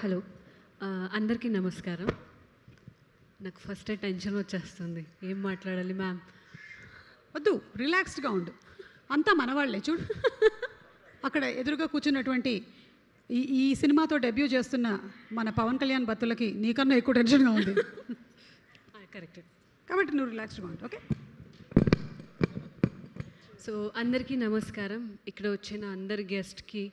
Hello అందరికీ నమస్కారం. నాకు ఫస్ట్ టెన్షన్ వచ్చేస్తుంది, ఏం మాట్లాడాలి మ్యామ్. వద్దు, రిలాక్స్డ్గా ఉండు, అంతా మనవాళ్లే. చూడు అక్కడ ఎదురుగా కూర్చున్నటువంటి ఈ సినిమాతో డెబ్యూ చేస్తున్న మన పవన్ కళ్యాణ్ భక్తులకి నీకన్నా ఎక్కువ టెన్షన్గా ఉంది. కరెక్ట్, కాబట్టి నువ్వు రిలాక్స్డ్గా ఉండు. ఓకే. సో అందరికీ నమస్కారం. ఇక్కడ వచ్చిన అందరి గెస్ట్కి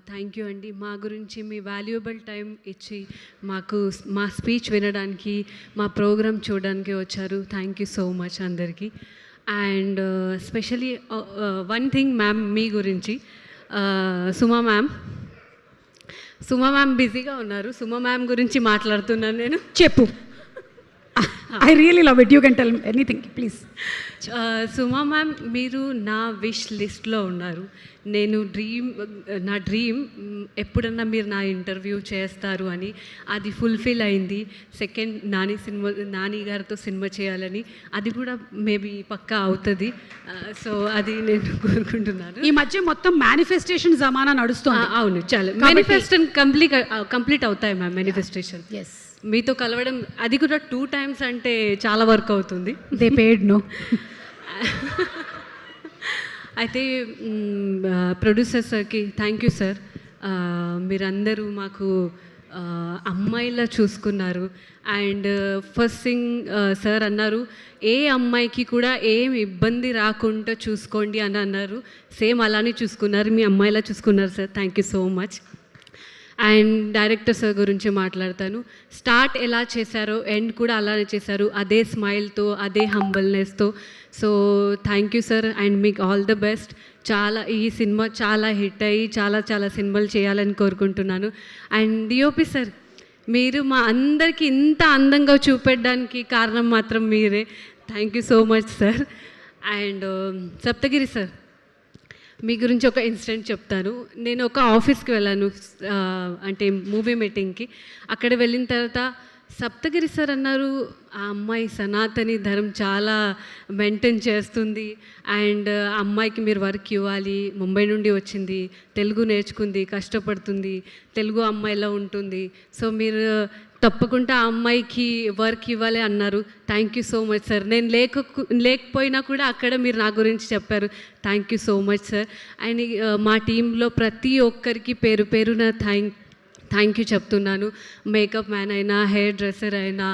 థ్యాంక్ యూ అండి. మా గురించి మీ వాల్యుయబుల్ టైం ఇచ్చి మా స్పీచ్ వినడానికి, మా ప్రోగ్రామ్ చూడడానికి వచ్చారు. థ్యాంక్ యూ సో మచ్ అందరికీ. And specially one thing ma'am, మీ గురించి సుమా మ్యామ్ బిజీగా ఉన్నారు. సుమా మ్యామ్ గురించి మాట్లాడుతున్నాను నేను. చెప్పు. I really love it. You can tell anything please. Suma ma'am, మీరు నా విష్ లిస్ట్లో ఉన్నారు. నా డ్రీమ్ ఎప్పుడన్నా మీరు నా ఇంటర్వ్యూ చేస్తారు అని, అది ఫుల్ఫిల్ అయింది. సెకండ్ నాని గారితో సినిమా చేయాలని, అది కూడా మేబీ పక్కా అవుతుంది. సో అది నేను కోరుకుంటున్నాను. ఈ మధ్య మొత్తం మేనిఫెస్టేషన్ జమానా నడుస్తుంది. అవును, చాలా మేనిఫెస్టేషన్ కంప్లీట్ అవుతాయి మ్యామ్. మేనిఫెస్టేషన్ ఎస్, మీతో మీతో కలవడం, అది కూడా 2 times అంటే చాలా వర్క్ అవుతుంది. They paid no. అయితే ప్రొడ్యూసర్ సార్కి థ్యాంక్ యూ సార్. మీరందరూ మాకు అమ్మాయిలా చూసుకున్నారు. అండ్ ఫస్ట్ థింగ్ సార్ అన్నారు, ఏ అమ్మాయికి కూడా ఏం ఇబ్బంది రాకుండా చూసుకోండి అని అన్నారు. సేమ్ అలానే చూసుకున్నారు, మీ అమ్మాయిలా చూసుకున్నారు sir. Thank you so much. And director sir గురించి మాట్లాడతాను. స్టార్ట్ ఎలా చేశారో ఎండ్ కూడా అలానే చేశారు, అదే స్మైల్తో, అదే హంబల్నెస్తో. So thank you sir, and మీకు ఆల్ ద బెస్ట్. ఈ సినిమా చాలా హిట్ అయ్యి చాలా సినిమాలు చేయాలని కోరుకుంటున్నాను. అండ్ డిఓపి సార్, మీరు మా అందరికీ ఇంత అందంగా చూపెట్టడానికి కారణం మాత్రం మీరే. Thank you so much sir. And Saptagiri sir, మీ గురించి ఒక ఇన్సిడెంట్ చెప్తాను. నేను ఒక ఆఫీస్కి వెళ్ళాను, అంటే మూవీ మీటింగ్కి. అక్కడ వెళ్ళిన తర్వాత సప్తగిరి సార్ అన్నారు, ఆ అమ్మాయి సనాతని ధర్మం చాలా మెయింటైన్ చేస్తుంది, అండ్ ఆ అమ్మాయికి మీరు వర్క్ ఇవ్వాలి. ముంబై నుండి వచ్చింది, తెలుగు నేర్చుకుంది, కష్టపడుతుంది, తెలుగు అమ్మాయిలా ఉంటుంది. సో మీరు తప్పకుండా ఆ అమ్మాయికి వర్క్ ఇవ్వాలి అన్నారు. Thank you so much sir. నేను లేకపోయినా కూడా అక్కడ మీరు నా గురించి చెప్పారు. Thank you so much sir. And మా టీంలో ప్రతి ఒక్కరికి పేరు పేరున థ్యాంక్ యూ చెప్తున్నాను. మేకప్ మ్యాన్ అయినా, హెయిర్ డ్రెస్సర్ అయినా,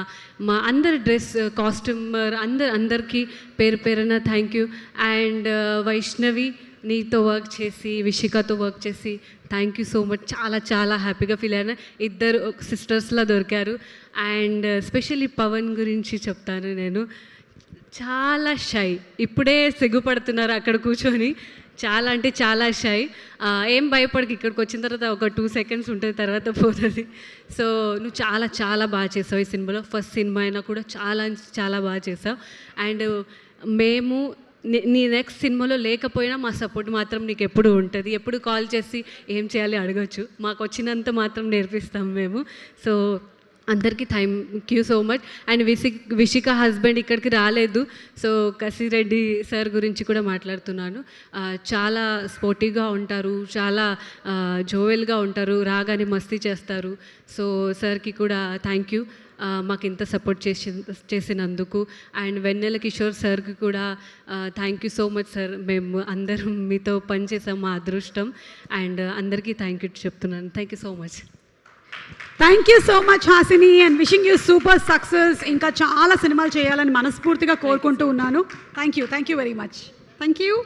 మా అందరి కాస్ట్యూమర్ అందరికీ పేరు పేరున థ్యాంక్ యూ. అండ్ వైష్ణవి, నీతో వర్క్ చేసి, విషికతో వర్క్ చేసి థ్యాంక్ యూ సో మచ్. చాలా హ్యాపీగా ఫీల్ అయినా. ఇద్దరు సిస్టర్స్లా దొరికారు. అండ్ స్పెషల్లీ పవన్ గురించి చెప్తాను నేను. చాలా షై, ఇప్పుడే సిగ్గుపడుతున్నారు అక్కడ కూర్చొని. చాలా అంటే చాలా షై. ఏం భయపడకి, ఇక్కడికి వచ్చిన తర్వాత ఒక 2 seconds ఉంటుంది, తర్వాత పోతుంది. సో నువ్వు చాలా బాగా చేసావు ఈ సినిమాలో. ఫస్ట్ సినిమా అయినా కూడా చాలా బాగా చేసావు. అండ్ మేము నీ నెక్స్ట్ సినిమాలో లేకపోయినా మా సపోర్ట్ మాత్రం నీకు ఎప్పుడు ఉంటుంది. ఎప్పుడు కాల్ చేసి ఏం చేయాలి అడగచ్చు, మాకు వచ్చినంత మాత్రం నేర్పిస్తాం మేము. సో అందరికీ thank you so much. And Vishika husband ఇక్కడికి రాలేదు. సో కసిరెడ్డి సార్ గురించి కూడా మాట్లాడుతున్నాను. చాలా స్పోర్టివ్గా ఉంటారు, చాలా జోవెల్గా ఉంటారు, రాగానే మస్తీ చేస్తారు. సో సార్కి కూడా థ్యాంక్ యూ, మాకు ఇంత సపోర్ట్ చేసినందుకు. అండ్ వెన్నెల కిషోర్ సార్కి కూడా thank you so much sir. మేము అందరం మీతో పనిచేసాం, మా అదృష్టం. అండ్ అందరికీ థ్యాంక్ యూ చెప్తున్నాను. Thank you so much. Thank you so much Hasini, and wishing you super success. ఇంకా చాలా సినిమాలు చేయాలని మనస్ఫూర్తిగా కోరుకుంటూ ఉన్నాను. Thank you very much. Thank you.